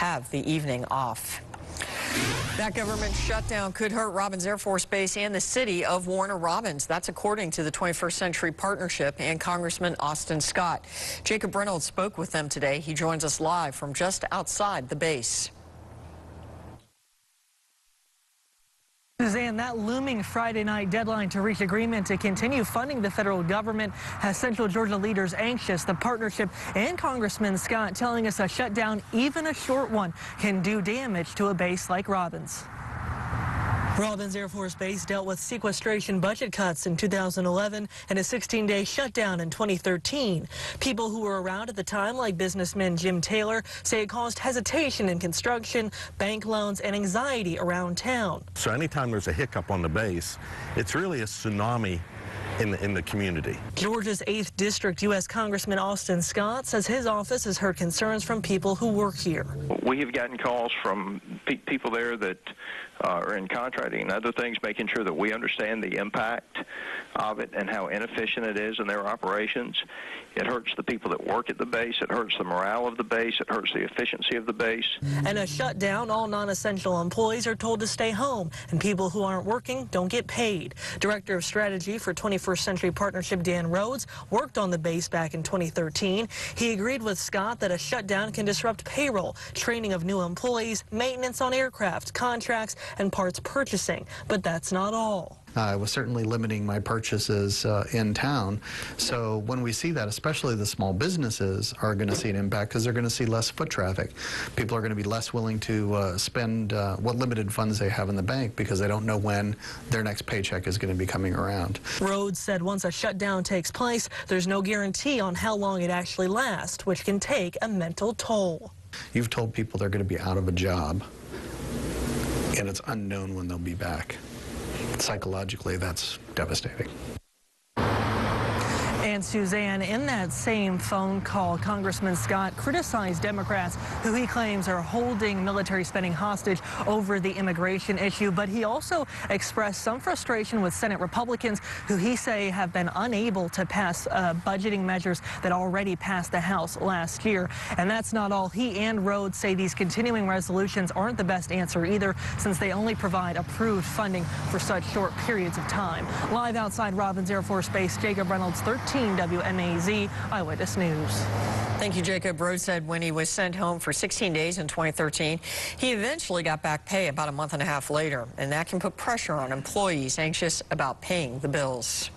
have the evening off. That government shutdown could hurt Robins Air Force Base and the city of Warner Robins. That's according to the 21st Century Partnership and Congressman Austin Scott. Jacob Reynolds spoke with them today. He joins us live from just outside the base. Suzanne, that looming Friday night deadline to reach agreement to continue funding the federal government has Central Georgia leaders anxious. The partnership and Congressman Scott telling us a shutdown, even a short one, can do damage to a base like Robins. Robins Air Force Base dealt with sequestration budget cuts in 2011 and a 16-day shutdown in 2013. People who were around at the time, like businessman Jim Taylor, say it caused hesitation in construction, bank loans, and anxiety around town. So anytime there's a hiccup on the base, it's really a tsunami in the community. Georgia's 8th District U.S. Congressman Austin Scott says his office has heard concerns from people who work here. We have gotten calls from people there that are in contracting and other things, making sure that we understand the impact of it and how inefficient it is in their operations. It hurts the people that work at the base. It hurts the morale of the base. It hurts the efficiency of the base. And a shutdown, all non-essential employees are told to stay home, and people who aren't working don't get paid. Director of Strategy for 21st Century Partnership Dan Rhodes worked on the base back in 2013. He agreed with Scott that a shutdown can disrupt payroll, training of new employees, maintenance on aircraft, contracts, and parts purchasing. But that's not all. I was certainly limiting my purchases in town. So when we see that, especially the small businesses are going to see an impact because they're going to see less foot traffic. People are going to be less willing to spend what limited funds they have in the bank because they don't know when their next paycheck is going to be coming around. Rhodes said once a shutdown takes place, there's no guarantee on how long it actually lasts, which can take a mental toll. You've told people they're going to be out of a job, and it's unknown when they'll be back. Psychologically, that's devastating. And Suzanne, in that same phone call, Congressman Scott criticized Democrats who he claims are holding military spending hostage over the immigration issue. But he also expressed some frustration with Senate Republicans who he say have been unable to pass budgeting measures that already passed the House last year. And that's not all. He and Rhodes say these continuing resolutions aren't the best answer either, since they only provide approved funding for such short periods of time. Live outside Robins Air Force Base, Jacob Reynolds, 13 WMAZ Eyewitness News. Thank you, Jacob. Rhodes said when he was sent home for 16 days in 2013, he eventually got back pay about a month and a half later, and that can put pressure on employees anxious about paying the bills.